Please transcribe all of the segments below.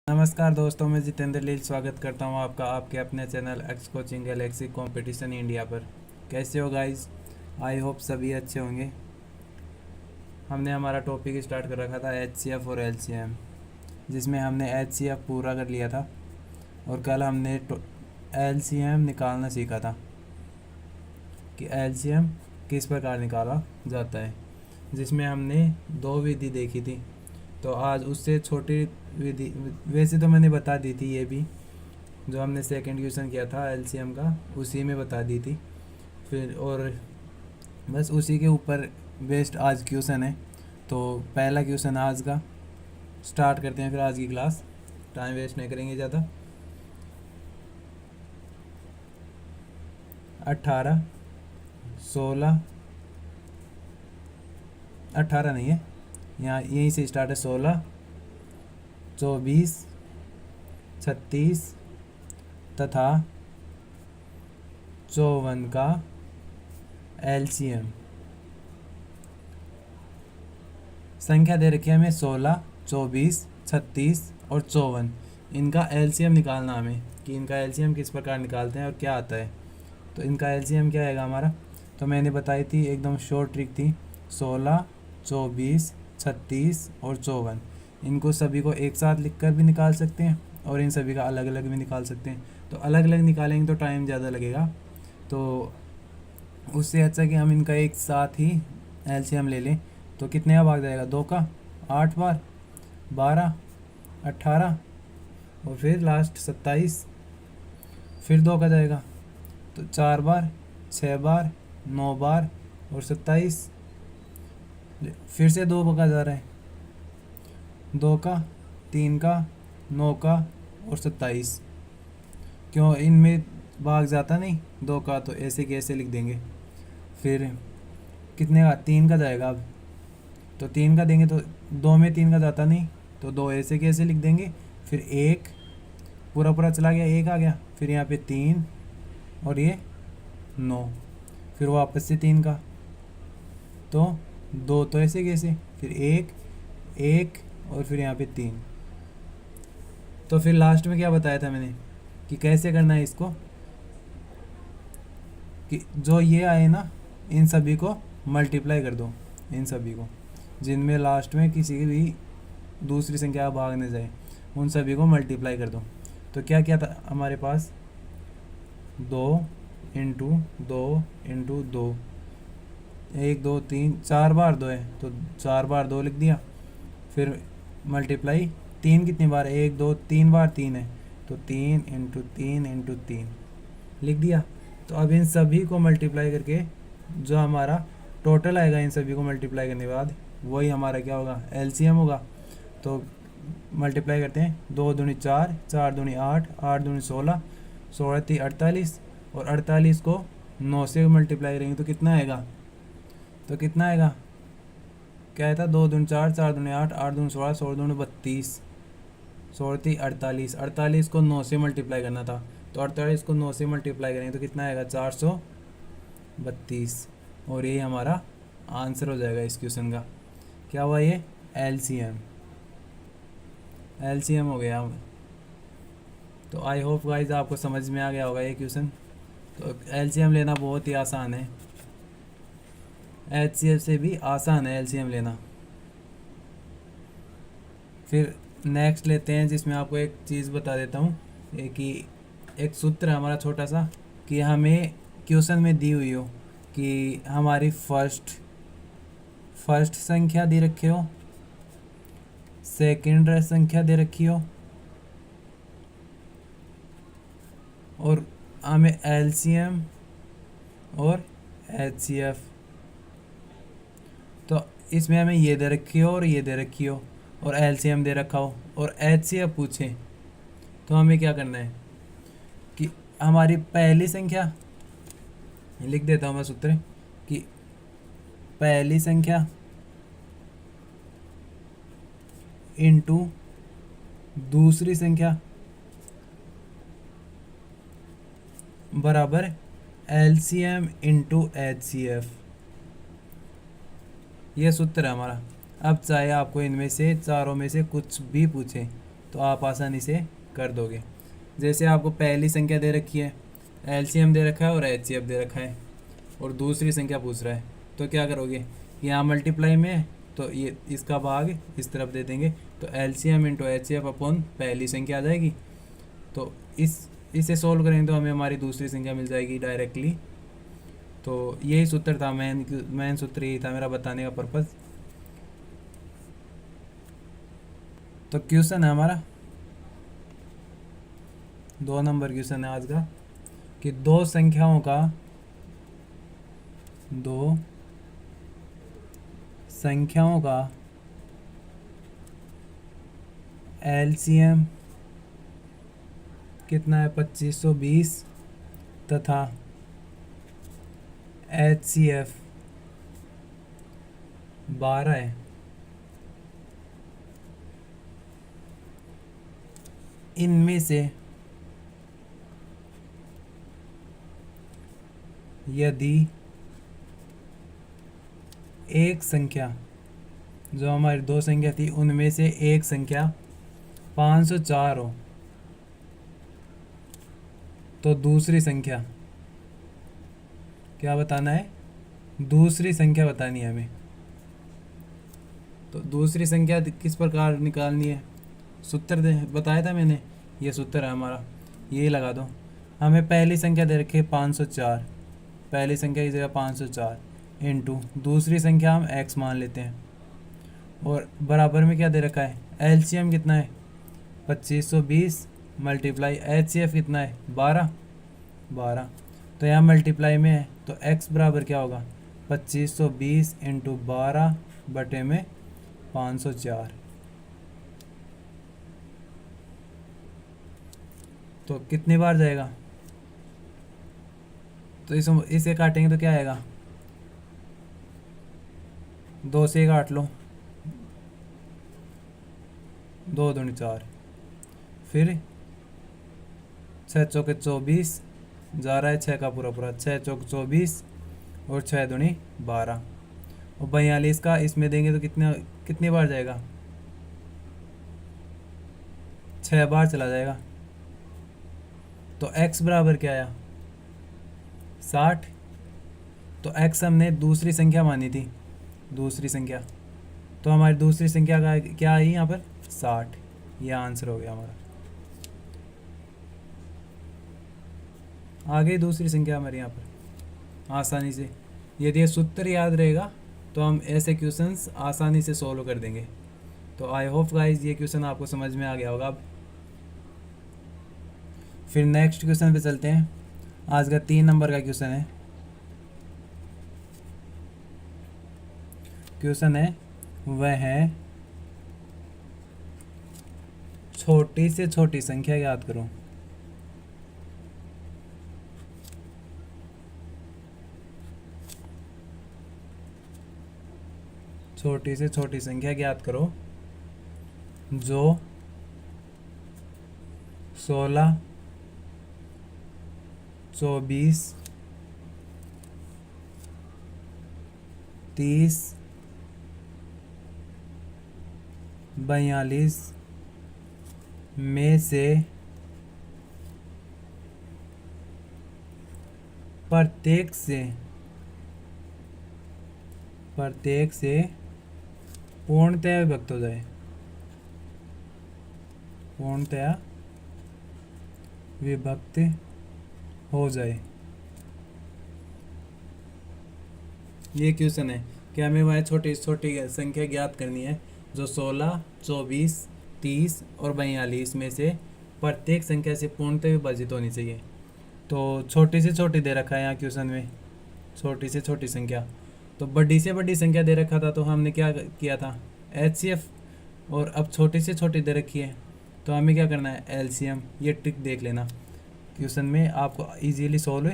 नमस्कार दोस्तों, मैं जितेंद्र लील स्वागत करता हूं आपका आपके अपने channel x coaching Galaxy competition India पर। कैसे हो गाइस? आई होप सभी अच्छे होंगे। हमने हमारा टॉपिक स्टार्ट कर रखा था एचसीएफ और एलसीएम, जिसमें हमने एचसीएफ पूरा कर लिया था और कल हमने एलसीएम निकालना सीखा था कि एलसीएम किस प्रकार निकाला जाता है, जिसमें हमने दो विधि देखी थी। तो आज उससे छोटी विधि, वैसे तो मैंने बता दी थी, ये भी जो हमने सेकंड क्वेश्चन किया था एलसीएम का उसी में बता दी थी फिर, और बस उसी के ऊपर बेस्ड आज क्वेश्चन है। तो पहला क्वेश्चन आज का स्टार्ट करते हैं, फिर आज की क्लास टाइम वेस्ट नहीं करेंगे ज़्यादा। 18, 16, 18 नहीं है, यहाँ यहीं से स्टार्ट है। 16, 24, 36 तथा 54 का एलसीएम। संख्या दे रखी है हमें 16, 24, 36 और 54। इनका एलसीएम निकालना हमें कि इनका एलसीएम किस प्रकार निकालते हैं और क्या आता है। तो इनका एलसीएम क्या आएगा हमारा, तो मैंने बताई थी, एकदम शॉर्ट ट्रिक थी। 16, 24, 36 और 54, इनको सभी को एक साथ लिखकर भी निकाल सकते हैं और इन सभी का अलग अलग भी निकाल सकते हैं। तो अलग अलग निकालेंगे तो टाइम ज़्यादा लगेगा, तो उससे अच्छा कि हम इनका एक साथ ही एलसीएम ले लें। तो कितने का भाग जाएगा, 2 का 8 बार, 12, 18 और फिर लास्ट 27, फिर 2 का जाएगा तो 4 बार, 6 बार, 9 बार और 27, फिर से 2 का जा रहा है, 2 का, 3 का, 9 का और 27। क्यों इनमें भाग जाता नहीं 2 का, तो ऐसे कैसे लिख देंगे। फिर कितने का, 3 का जाएगा अब, तो 3 का देंगे तो 2 में 3 का जाता नहीं, तो 2 ऐसे कैसे लिख देंगे। फिर 1 पूरा पूरा चला गया, 1 आ गया, फिर यहाँ पे 3 और ये 9, फिर वापस से 3 का, तो 2 तो ऐसे कैसे, फिर 1 1 और फिर यहाँ पे 3। तो फिर लास्ट में क्या बताया था मैंने कि कैसे करना है इसको, कि जो ये आए ना इन सभी को मल्टीप्लाई कर दो, इन सभी को जिनमें लास्ट में किसी भी दूसरी संख्या भाग न जाए, उन सभी को मल्टीप्लाई कर दो। तो क्या क्या था हमारे पास, 2 इंटू 2 इंटू 2, 1 2 3 4 बार 2 है तो 4 बार 2 लिख दिया। फिर मल्टीप्लाई 3 कितनी बार, 1 2 3 बार 3 है तो 3 इंटू 3 इंटू 3 लिख दिया। तो अब इन सभी को मल्टीप्लाई करके जो हमारा टोटल आएगा, इन सभी को मल्टीप्लाई करने के बाद वही हमारा क्या होगा, एलसीएम होगा। तो मल्टीप्लाई करते हैं, 2 दूनी 4, 4 दूनी 8, 8 दूनी 16, 16 3 48 और 48 को 9 से मल्टीप्लाई करेंगे तो कितना आएगा, तो कितना आएगा, क्या आया था, 2 दूनी 4, 4 दूनी 8, 8 दूनी 16, 16 दूनी 32, 16 3 48, 48 को 9 से मल्टीप्लाई करना था, तो 48 को 9 से मल्टीप्लाई करेंगे तो कितना आएगा, 432। और ये हमारा आंसर हो जाएगा इस क्वेश्चन का। क्या हुआ ये, एलसीएम, एलसीएम हो गया। तो आई होप गाइज आपको समझ में आ गया होगा ये क्वेश्चन। तो एलसीएम लेना बहुत ही आसान है, एचसीएफ से भी आसान है एलसीएम लेना। फिर नेक्स्ट लेते हैं, जिसमें आपको एक चीज़ बता देता हूँ कि एक सूत्र है हमारा छोटा सा, कि हमें क्वेश्चन में दी हुई हो कि हमारी फर्स्ट संख्या दे रखी हो, सेकंड संख्या दे रखी हो और हमें एलसीएम और एचसीएफ, तो इसमें हमें ये दे रखी हो और ये दे रखी हो और एलसीएम दे रखा हो और एचसीएफ पूछे, तो हमें क्या करना है कि हमारी पहली संख्या, लिख देता हूँ मैं सूत्र, कि पहली संख्या इंटू दूसरी संख्या बराबर एलसीएम इंटू एचसीएफ, ये सूत्र है हमारा। अब चाहे आपको इनमें से चारों में से कुछ भी पूछे, तो आप आसानी से कर दोगे। जैसे आपको पहली संख्या दे रखी है, एलसीएम दे रखा है और एचसीएफ दे रखा है, और दूसरी संख्या पूछ रहा है, तो क्या करोगे, यहाँ मल्टीप्लाई में है तो ये इसका भाग इस तरफ दे देंगे, तो एलसीएम इंटू एचसीएफ अपॉन पहली संख्या आ जाएगी। तो इसे सॉल्व करेंगे तो हमें हमारी दूसरी संख्या मिल जाएगी डायरेक्टली। तो यही सूत्र था, मेन सूत्र यही था मेरा बताने का पर्पज़। तो क्वेश्चन है हमारा 2 नंबर क्वेश्चन है आज का, कि दो संख्याओं का एलसीएम कितना है 2520 तथा एचसीएफ 12 है। इनमें से यदि एक संख्या, जो हमारी दो संख्या थी उनमें से एक संख्या 504 हो, तो दूसरी संख्या क्या बताना है, दूसरी संख्या बतानी है हमें। तो दूसरी संख्या किस प्रकार निकालनी है, सूत्र बताया था मैंने, ये सूत्र है हमारा, ये लगा दो। हमें पहली संख्या दे रखी है 504, पहली संख्या की जगह 504 इंटू दूसरी संख्या हम x मान लेते हैं, और बराबर में क्या दे रखा है, एलसीएम कितना है 2520 मल्टीप्लाई एचसीएफ कितना है 12। तो यहाँ मल्टीप्लाई में है तो x बराबर क्या होगा 2520 इंटू 12 बटे में 504। तो कितनी बार जाएगा, तो इसे काटेंगे तो क्या आएगा, 2 से काट लो, 2 दूनी 4, फिर 6 चौके 24 जा रहा है 6 का पूरा पूरा, 6 चौक 24 और 6 दूनी 12, और 42 का इसमें देंगे तो कितनी बार जाएगा, 6 बार चला जाएगा। तो x बराबर क्या आया 60। तो x हमने दूसरी संख्या मानी थी, दूसरी संख्या, तो हमारी दूसरी संख्या का क्या आई यहाँ पर 60, ये आंसर हो गया हमारा। आगे दूसरी संख्या हमारे यहाँ पर आसानी से, यदि ये सूत्र याद रहेगा तो हम ऐसे क्वेश्चंस आसानी से सॉल्व कर देंगे। तो आई होप गाइस ये क्वेश्चन आपको समझ में आ गया होगा। अब फिर नेक्स्ट क्वेश्चन पे चलते हैं। आज का 3 नंबर का क्वेश्चन है वह छोटी से छोटी संख्या याद करो। छोटी से छोटी संख्या ज्ञात करो जो 16, 24, 30, 42 में से प्रत्येक से पूर्णतया विभक्त हो जाए, पूर्णतया विभक्त हो जाए। ये क्वेश्चन है कि हमें वह छोटी छोटी संख्या ज्ञात करनी है जो 16, 24, 30 और 42 में से प्रत्येक संख्या से पूर्णतः विभाजित होनी चाहिए। तो छोटी से छोटी दे रखा है यहाँ क्वेश्चन में, छोटी से छोटी संख्या। तो बड़ी से बड़ी संख्या दे रखा था तो हमने क्या किया था एचसीएफ, और अब छोटी से छोटी दे रखी है तो हमें क्या करना है एलसीएम। ये ट्रिक देख लेना, क्वेश्चन में आपको इजीली सॉल्व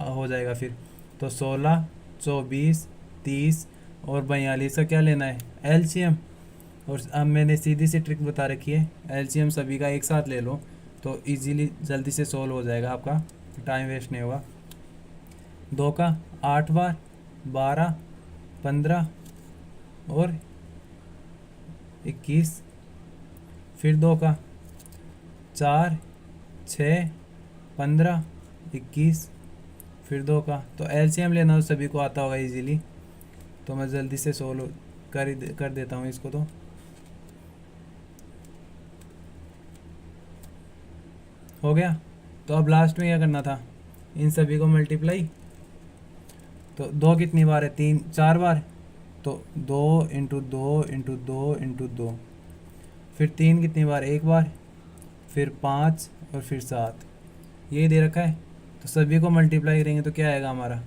हो जाएगा फिर। तो 16, 24, 30 और 42 का क्या लेना है एलसीएम, और अब मैंने सीधी सी ट्रिक बता रखी है, एलसीएम सभी का एक साथ ले लो तो इजीली जल्दी से सॉल्व हो जाएगा, आपका टाइम वेस्ट नहीं होगा। 2 का 8 बार, 12, 15 और 21, फिर 2 का, 4, 6, 15, 21, फिर 2 का। तो एलसीएम लेना तो सभी को आता होगा इजीली, तो मैं जल्दी से सोल्व कर देता हूँ इसको। तो हो गया। तो अब लास्ट में क्या करना था, इन सभी को मल्टीप्लाई। तो 2 कितनी बार है, 3 4 बार, तो 2 इंटू 2 इंटू 2 इंटू 2। फिर 3 कितनी बार, 1 बार, फिर 5 और फिर 7, यही दे रखा है। तो सभी को मल्टीप्लाई करेंगे तो क्या आएगा हमारा,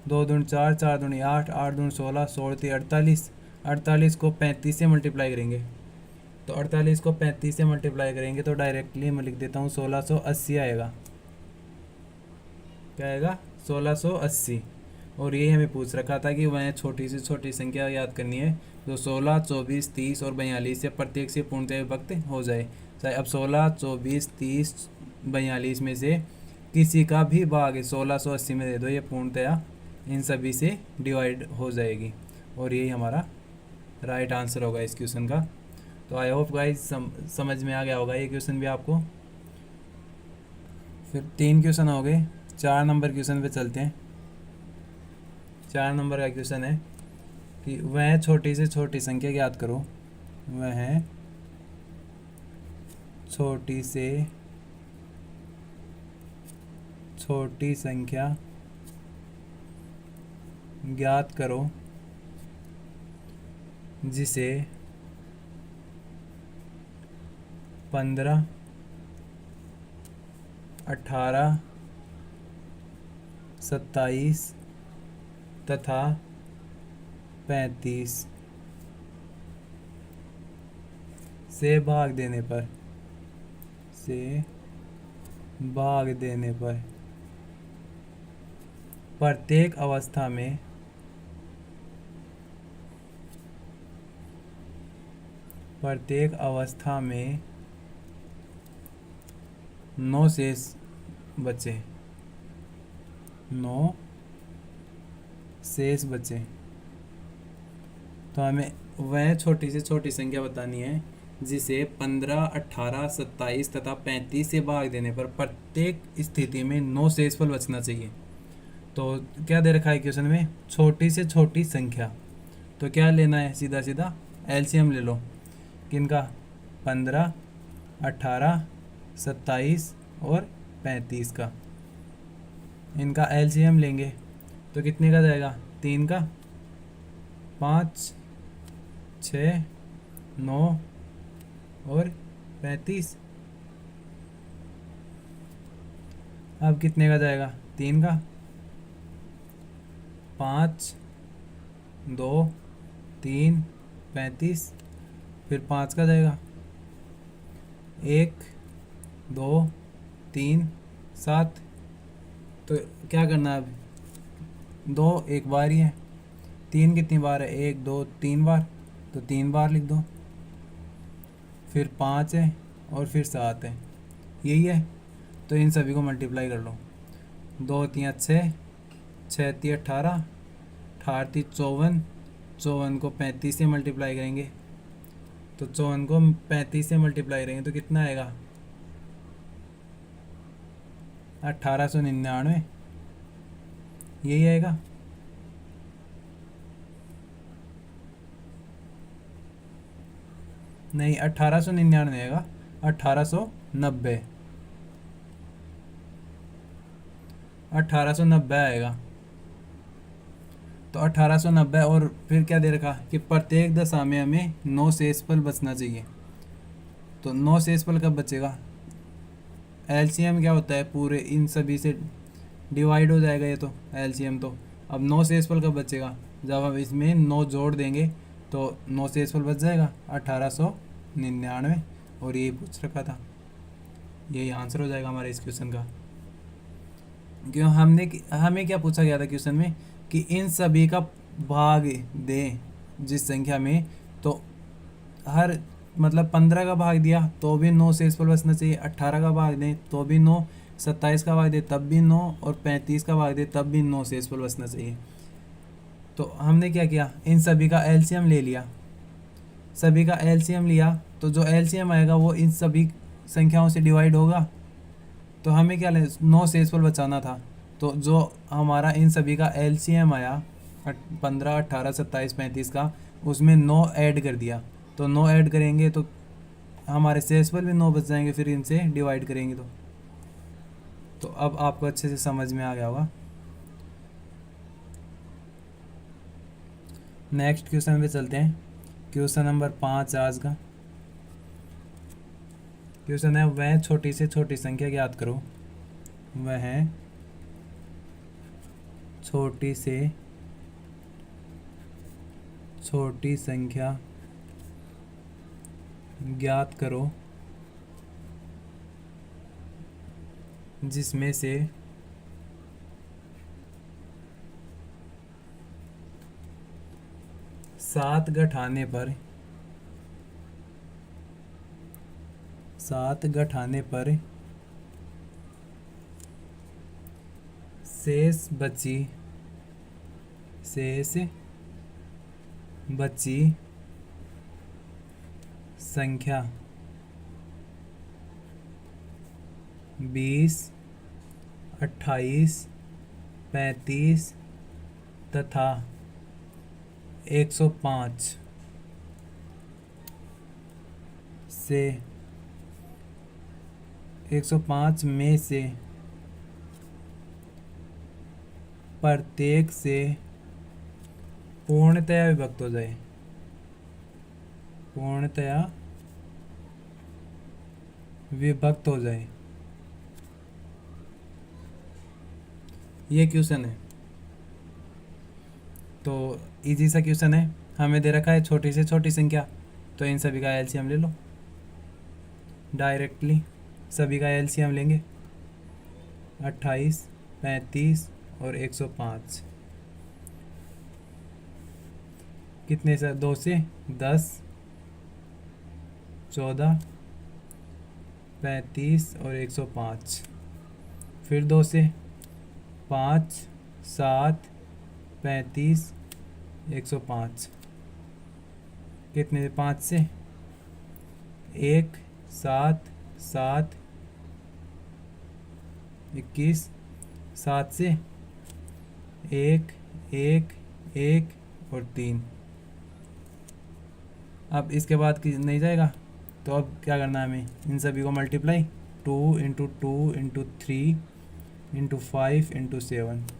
2 दूनी 4, 4 दूनी 8, 8 दूनी 16, 16 48, 48 को 35 से मल्टीप्लाई करेंगे। तो 48 को 35 से मल्टीप्लाई करेंगे तो डायरेक्टली मैं लिख देता हूँ 1680 आएगा। क्या आएगा, 1680। और ये हमें पूछ रखा था कि वह छोटी से छोटी संख्या याद करनी है जो 16, 24, 30 और 42 से प्रत्येक से पूर्णतः विभक्त हो जाए। चाहे अब 16, 24, 30, 42 में से किसी का भी भाग 1680 में दे दो, ये पूर्णतः इन सभी से डिवाइड हो जाएगी। और यही हमारा राइट आंसर होगा इस क्वेश्चन का। तो आई होप गाइज समझ में आ गया होगा ये क्वेश्चन भी आपको। फिर 3 क्वेश्चन हो गए, 4 नंबर क्वेश्चन पे चलते हैं। 4 नंबर का क्वेश्चन है कि वह छोटी से छोटी संख्या ज्ञात करो। वह छोटी से छोटी संख्या ज्ञात करो जिसे 15, 18, 27 तथा 35 से भाग देने पर प्रत्येक अवस्था में में 9 शेष बचे। तो हमें वह छोटी से छोटी संख्या बतानी है जिसे 15, 18, 27 तथा 35 से भाग देने पर प्रत्येक स्थिति में 9 शेषफल बचना चाहिए। तो क्या दे रखा है क्वेश्चन में, छोटी से छोटी संख्या। तो क्या लेना है, सीधा सीधा एलसीएम ले लो। किनका, 15, 18, 27 और 35 का। इनका एलसीएम लेंगे तो कितने का जाएगा, 3 का, 5, 6, 9 और 35। अब कितने का जाएगा, 3 का, 5, 2, 3, 35। फिर 5 का जाएगा, 1, 2, 3, 7। तो क्या करना है, अब 2 एक बार ही है, 3 कितनी बार है, 1, 2, 3 बार, तो 3 बार लिख दो। फिर 5 है और फिर 7 है, यही है। तो इन सभी को मल्टीप्लाई कर लो, 2 3 6, 6 3 18, 18 3 54, 54 को 35 से मल्टीप्लाई करेंगे। तो 54 को 35 से मल्टीप्लाई करेंगे तो कितना आएगा, 1899, यही आएगा। नहीं, 1899 आएगा, 1890, 1890 आएगा। तो 1890। और फिर क्या दे रखा कि प्रत्येक दशा में हमें 9 शेषफल बचना चाहिए। तो 9 शेषफल कब बचेगा, एलसीएम क्या होता है, पूरे इन सभी से डिवाइड हो जाएगा ये तो एलसीएम। तो अब 9 शेषफल कब बचेगा, जब हम इसमें 9 जोड़ देंगे तो 9 शेषफल बच जाएगा, 1899। और यही पूछ रखा था, यही आंसर हो जाएगा हमारे इस क्वेश्चन का। क्यों हमें क्या पूछा गया था क्वेश्चन में कि इन सभी का भाग दें जिस संख्या में, तो हर मतलब 15 का भाग दिया तो भी 9 शेषफल बचना चाहिए, 18 का भाग दें तो भी 9, 27 का भाग दे तब भी 9 और 35 का भाग दे तब भी 9 शेषफल बचना चाहिए। तो हमने क्या किया, इन सभी का एलसीएम ले लिया। सभी का एलसीएम लिया तो तो जो एलसीएम आएगा वो इन सभी संख्याओं से डिवाइड होगा। तो हमें क्या 9 शेषफल बचाना था, तो जो हमारा इन सभी का एलसीएम आया 15, 18, 27, 35 का, उसमें 9 ऐड कर दिया। तो 9 ऐड करेंगे तो हमारे शेषफल भी 9 बच जाएंगे, फिर इनसे डिवाइड करेंगे तो अब आपको अच्छे से समझ में आ गया होगा। नेक्स्ट क्वेश्चन पे चलते हैं। क्वेश्चन नंबर 5 आज का क्वेश्चन है, वह छोटी से छोटी संख्या ज्ञात करो। वह छोटी से छोटी संख्या ज्ञात करो जिसमें से 7 घटाने पर शेष बची संख्या 20, 28, 35 तथा 105 से 105 में से प्रत्येक से पूर्णतया विभक्त हो जाए। पूर्णतया विभक्त हो जाए, ये क्वेश्चन है। तो इजी सा क्वेश्चन है, हमें दे रखा है छोटी से छोटी संख्या, तो इन सभी का एलसीएम ले लो। डायरेक्टली सभी का एलसीएम लेंगे, 28, 35 और 105। कितने से 2 से 10, 14, 35 और 105। फिर 2 से 5, 7, 35, 105। कितने से 5 से 1, 7, 7, 21, 7 से 1, 1, 1 और 3। अब इसके बाद की नहीं जाएगा, तो अब क्या करना है हमें, इन सभी को multiply 2 into 2 into 3 into 5 into 7।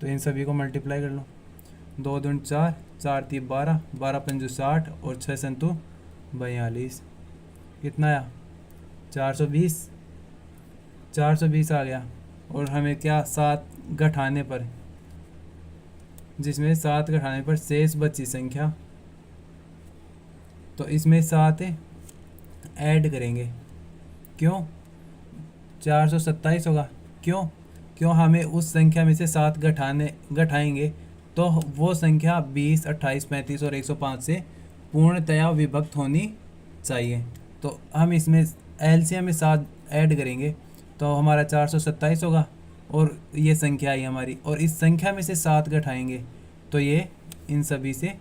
तो इन सभी को मल्टीप्लाई कर लो, 2 दूनी 4, 4 तीन 12, 12 पंजू 60 और 6 संतु 42। कितना आया 420। 420 आ गया। और हमें क्या 7 घटाने पर, जिसमें 7 घटाने पर शेष बची संख्या, तो इसमें 7 ऐड करेंगे। क्यों 427 होगा, क्यों हमें उस संख्या में से 7 घटाएंगे तो वो संख्या 20, 28, 35 और 105 से पूर्णतया विभक्त होनी चाहिए। तो हम इसमें एलसीएम में 7 ऐड करेंगे तो हमारा 427 होगा, और ये संख्या आई हमारी, और इस संख्या में से 7 घटाएंगे तो ये इन सभी से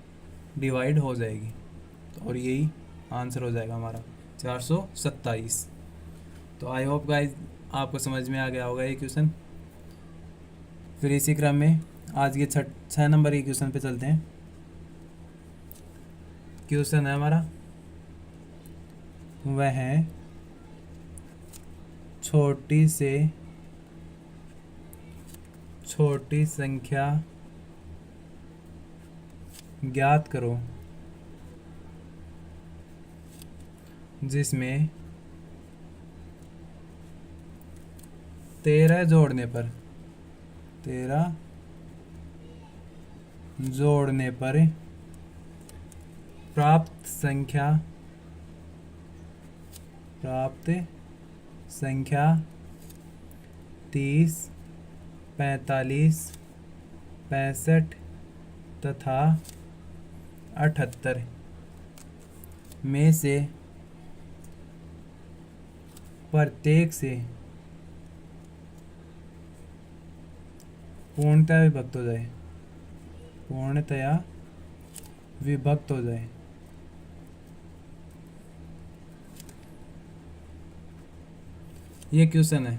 डिवाइड हो जाएगी, और यही आंसर हो जाएगा हमारा 427। तो आई होप गाइज आपको समझ में आ गया होगा ये क्वेश्चन। फिर इसी क्रम में आज के 6 नंबर के क्वेश्चन पे चलते हैं। क्वेश्चन है हमारा, वह छोटी से छोटी संख्या ज्ञात करो जिसमें 13 जोड़ने पर प्राप्त संख्या 30, 45, 65 तथा 78 में से प्रत्येक से पूर्णतया विभक्त हो जाए। पूर्णतया विभक्त हो जाए। ये क्वेश्चन है।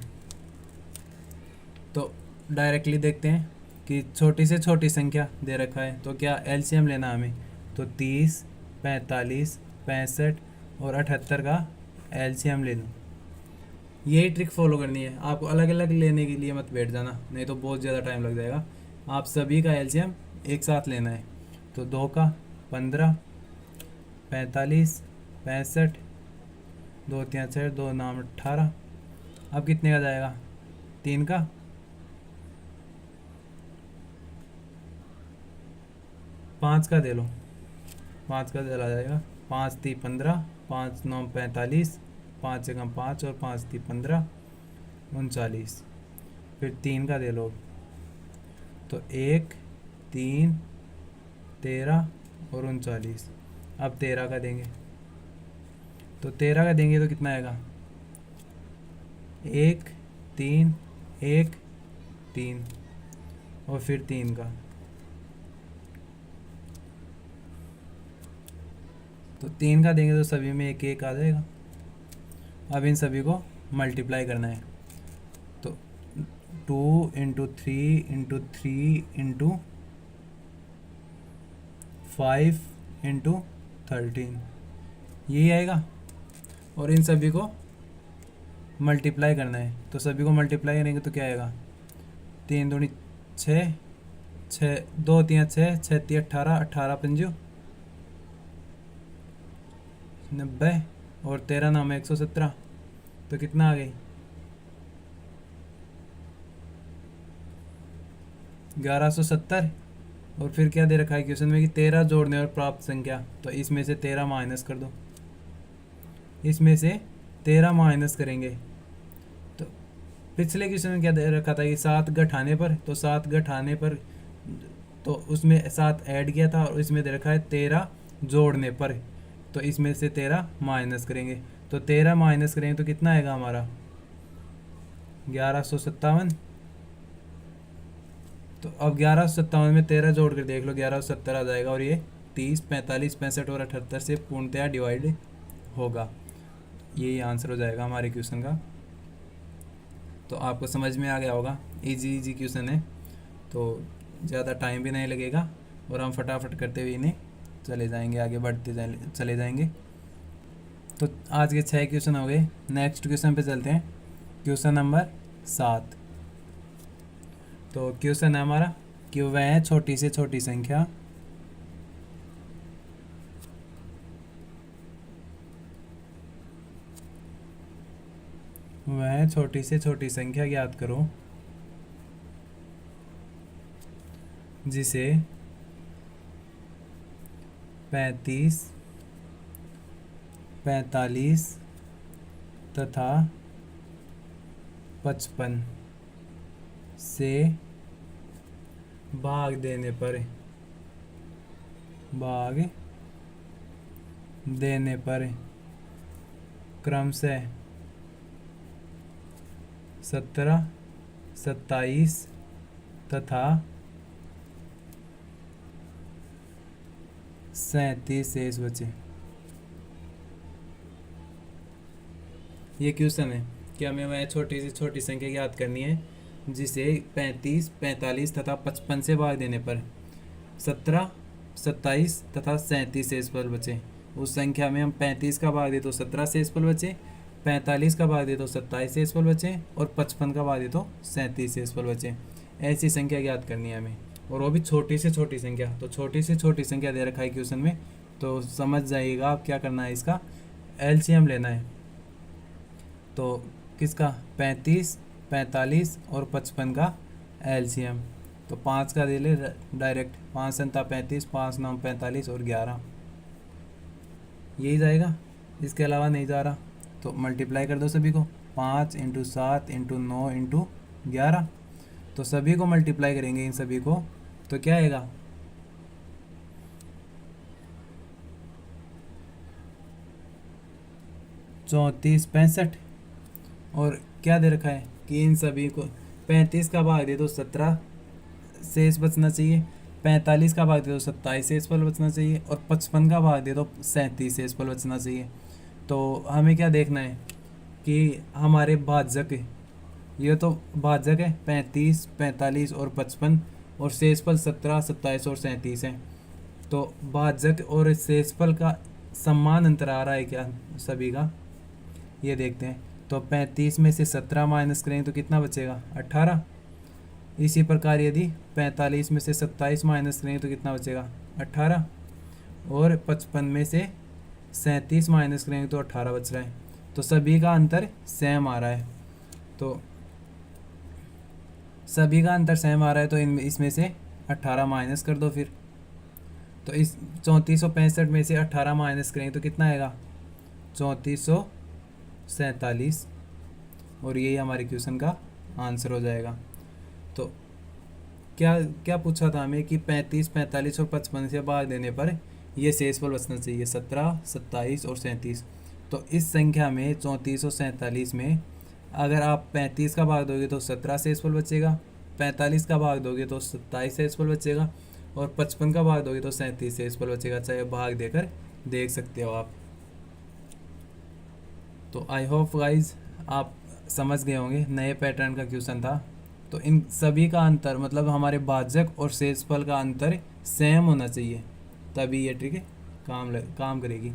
तो डायरेक्टली देखते हैं कि छोटी से छोटी संख्या दे रखा है तो क्या एलसीएम लेना हमें। तो 30, 45, 65 और 78 का एलसीएम ले लूँ। यही ट्रिक फॉलो करनी है आपको, अलग अलग लेने के लिए मत बैठ जाना, नहीं तो बहुत ज़्यादा टाइम लग जाएगा। आप सभी का एलसीएम एक साथ लेना है। तो 2 का 15, 45, 65, 2 3 6, 2 9 18। अब कितने का जाएगा? 3 का 5 का दे लो, 5 का चला जाएगा। 5 3 15, 5 9 45, 5 एकम 5 और 5 3 15, 39। फिर 3 का दे लो। तो 1 3 13 और 39। अब 13 का देंगे। तो 13 का देंगे तो कितना आएगा? 1 3 1 3 और फिर 3 का। तो 3 का देंगे तो सभी में 1 1 आ जाएगा। अब इन सभी को मल्टीप्लाई करना है। तो 2 इंटू 3 इंटू 3 इंटू 5 इंटू 13, यही आएगा। और इन सभी को मल्टीप्लाई करना है। तो सभी को मल्टीप्लाई करेंगे तो क्या आएगा? 3 दूनी 6, 6 2 3 6, 6 3 18, 18 पंजू 90 और 13 नाम 117। तो कितना आ गई? 1170। और फिर क्या दे रखा है क्वेश्चन में कि 13 जोड़ने और प्राप्त संख्या। तो इसमें से 13 माइनस कर दो, इसमें से 13 माइनस करेंगे। तो पिछले क्वेश्चन में क्या दे रखा था कि 7 घटाने पर, तो 7 घटाने पर तो उसमें 7 ऐड किया था और इसमें दे रखा है 13 जोड़ने पर, तो इसमें से 13 माइनस करेंगे। तो 13 माइनस करेंगे तो कितना आएगा हमारा? 1157। तो अब 1157 में 13 जोड़ कर देख लो, 1170 आ जाएगा। और ये 30 45 65 और 78 से पूर्णतया डिवाइड होगा। यही आंसर हो जाएगा हमारे क्वेश्चन का। तो आपको समझ में आ गया होगा, इजी क्वेश्चन है, तो ज़्यादा टाइम भी नहीं लगेगा और हम फटाफट करते हुए इन्हें चले जाएंगे, आगे बढ़ते चले जाएंगे। तो आज के 6 क्वेश्चन हो गए। नेक्स्ट क्वेश्चन पे चलते हैं, क्वेश्चन नंबर 7। तो क्वेश्चन है हमारा कि वह छोटी से छोटी संख्या ज्ञात करो जिसे 35, 45 तथा 55 से भाग देने पर क्रमशः 17, 27 तथा 37 शेष बचे। ये क्वेश्चन है कि हमें वह छोटी से छोटी संख्या ज्ञात करनी है जिसे 35, 45 तथा 55 से भाग देने पर 17, 27 तथा 37 शेषफल बचे। उस संख्या में हम 35 का भाग दे तो 17 शेषफल बचे, 45 का भाग दे तो 27 शेषफल बचे और 55 का भाग दे तो 37 शेषफल बचे। ऐसी संख्या ज्ञात करनी है हमें, और वो भी छोटी से छोटी संख्या। तो छोटी से छोटी संख्या दे रखा है क्वेश्चन में, तो समझ जाइएगा आप क्या करना है, इसका एलसीएम लेना है। तो किसका? 35, 45 और 55 का एलसीएम। तो 5 का दे ले डायरेक्ट, 5 7 35, 5 9 45 और 11, यही जाएगा, इसके अलावा नहीं जा रहा। तो मल्टीप्लाई कर दो सभी को, 5 इंटू 7 इंटू 9 इंटू 11। तो सभी को मल्टीप्लाई करेंगे इन सभी को, तो क्या आएगा? 34 65। और क्या दे रखा है कि इन सभी को 35 का भाग दे दो 17 शेष बचना चाहिए, 45 का भाग दे दो 27 शेषफल बचना चाहिए और 55 का भाग दे दो 37 शेषफल बचना चाहिए। तो हमें क्या देखना है? कि हमारे भाजक, ये तो भाजक है 35, 45 और 55, और शेषफल 17, 27 और 37 है। तो भाजक और शेषफल का समान अंतर आ रहा है क्या सभी का, ये देखते हैं। तो 35 में से 17 माइनस करेंगे तो कितना बचेगा, 18। इसी प्रकार यदि 45 में से 27 माइनस करेंगे तो कितना बचेगा, 18। और 55 में से 37 माइनस करेंगे तो 18 बच रहा है। तो सभी का अंतर सेम आ रहा है। तो सभी का अंतर सेम आ रहा है, तो इसमें से 18 माइनस कर दो फिर। तो इस 3465 में से 18 माइनस करेंगे तो कितना आएगा, 3447। और यही हमारे क्वेश्चन का आंसर हो जाएगा। तो क्या क्या पूछा था हमें कि 35, 45 और 55 से भाग देने पर ये शेषफल बचना चाहिए 17, 27 और 37। तो इस संख्या में 34 और 47 में अगर आप 35 का भाग दोगे तो 17 शेषफल बचेगा, 45 का भाग दोगे तो 27 शेषफल बचेगा, और 55 का भाग दोगे तो 37 शेषफल बचेगा। चाहे भाग देकर देख सकते हो आप। तो आई होप गाइज आप समझ गए होंगे, नए पैटर्न का क्वेश्चन था। तो इन सभी का अंतर मतलब हमारे भाजक और शेषफल का अंतर सेम होना चाहिए, तभी ये ट्रिक काम करेगी।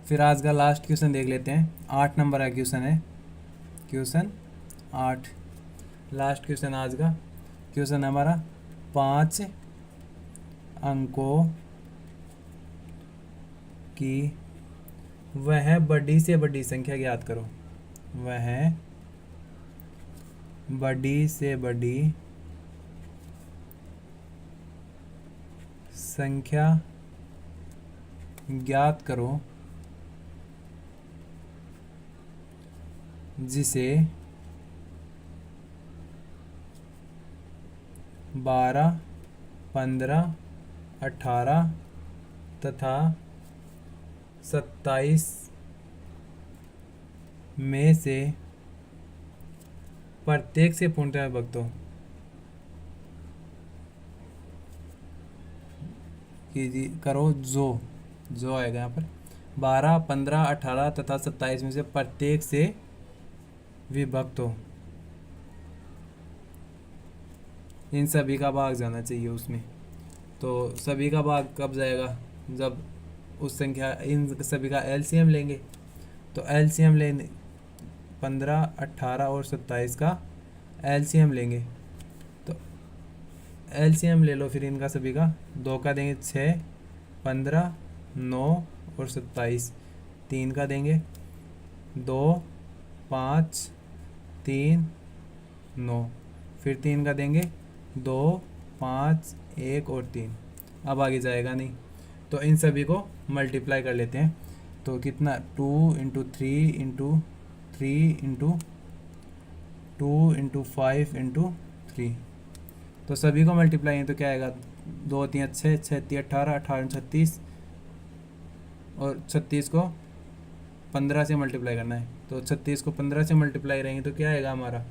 फिर आज का लास्ट क्वेश्चन देख लेते हैं। 8 नंबर का क्वेश्चन है, क्वेश्चन 8, लास्ट क्वेश्चन आज का। क्वेश्चन हमारा 5 अंकों की वह बड़ी से बड़ी संख्या ज्ञात करो। वह बड़ी से बड़ी संख्या ज्ञात करो जिसे 12, 15, 18 तथा 27 में से प्रत्येक से पूर्णतः विभक्त हो। करो जो आएगा यहाँ पर 12, 15, 18 तथा 27 में से प्रत्येक से विभक्त हो। इन सभी का भाग जाना चाहिए उसमें। तो सभी का भाग कब जाएगा, जब उस संख्या इन सभी का एलसीएम लेंगे। तो एलसीएम लेने 15, 18 और 27 का एलसीएम लेंगे। तो एलसीएम ले लो फिर इनका सभी का, 2 का देंगे 6, 15, 9 और 27, 3 का देंगे 2, 5, 3, 9, फिर 3 का देंगे 2, 5, 1 और 3। अब आगे जाएगा नहीं। तो इन सभी को मल्टीप्लाई कर लेते हैं। तो कितना 2 into 3 into 3 into 2 into 5 into 3। तो सभी को मल्टीप्लाई है तो क्या आएगा, 2 3 6, 6 3 18, 18 36, और 36 को 15 से मल्टीप्लाई करना है। तो 36 को 15 से मल्टीप्लाई करेंगे तो क्या आएगा हमारा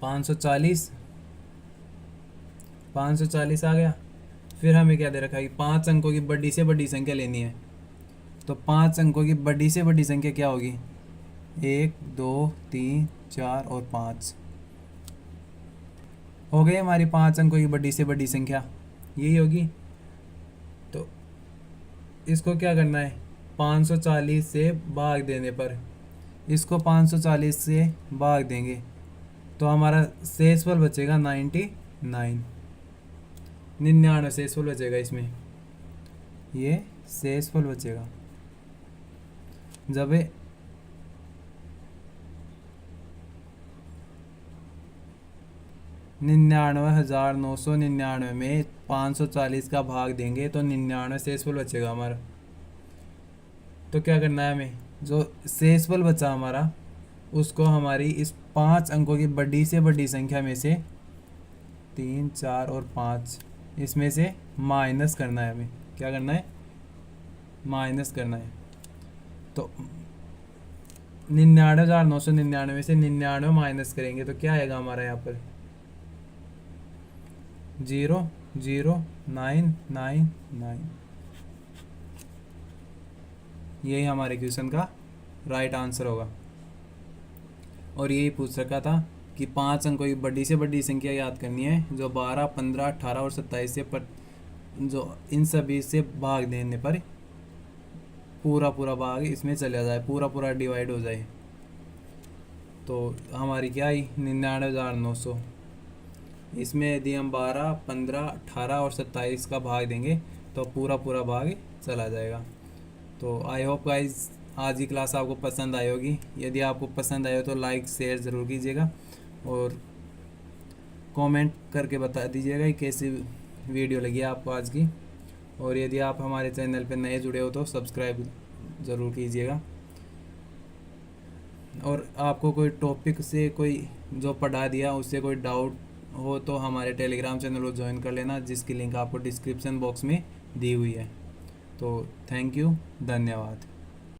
540। 540 आ गया। फिर हमें क्या दे रखा है कि 5 अंकों की बड़ी से बड़ी संख्या लेनी है। तो 5 अंकों की बड़ी से बड़ी संख्या क्या होगी, 1 2 3 4 और 5 हो गई हमारी 5 अंकों की बड़ी से बड़ी संख्या, यही होगी। तो इसको क्या करना है, 540 से भाग देने पर, इसको 540 से भाग देंगे तो हमारा शेषफल बचेगा 99। 99 शेषफल बचेगा इसमें, ये शेषफल बचेगा। जब 99,999 में 540 का भाग देंगे तो 99 शेषफल बचेगा हमारा। तो क्या करना है हमें, जो शेषफल बचा हमारा उसको हमारी इस 5 अंकों की बड़ी से बड़ी संख्या में से 3, 4 और 5 इसमें से माइनस करना है। हमें क्या करना है, माइनस करना है। तो 99,999 में से 99 माइनस करेंगे तो क्या आएगा हमारा यहाँ पर 0 0 9 9 9। यही हमारे क्वेश्चन का राइट आंसर होगा। और यही पूछ रखा था कि 5 अंकों की बड़ी से बड़ी संख्या याद करनी है जो 12, 15, 18 और 27 से पर जो इन सभी से भाग देने पर पूरा पूरा भाग इसमें चला जाए, पूरा पूरा डिवाइड हो जाए। तो हमारी क्या आई 99,900। इसमें यदि हम 12, 15, 18 और 27 का भाग देंगे तो पूरा पूरा भाग चला जाएगा। तो आई होप गाइज आज की क्लास आपको पसंद आई होगी। यदि आपको पसंद आए तो लाइक शेयर ज़रूर कीजिएगा और कमेंट करके बता दीजिएगा कि कैसी वीडियो लगी आपको आज की। और यदि आप हमारे चैनल पर नए जुड़े हो तो सब्सक्राइब ज़रूर कीजिएगा। और आपको कोई टॉपिक से कोई जो पढ़ा दिया उससे कोई डाउट हो तो हमारे टेलीग्राम चैनल को ज्वाइन कर लेना, जिसकी लिंक आपको डिस्क्रिप्शन बॉक्स में दी हुई है। तो थैंक यू, धन्यवाद।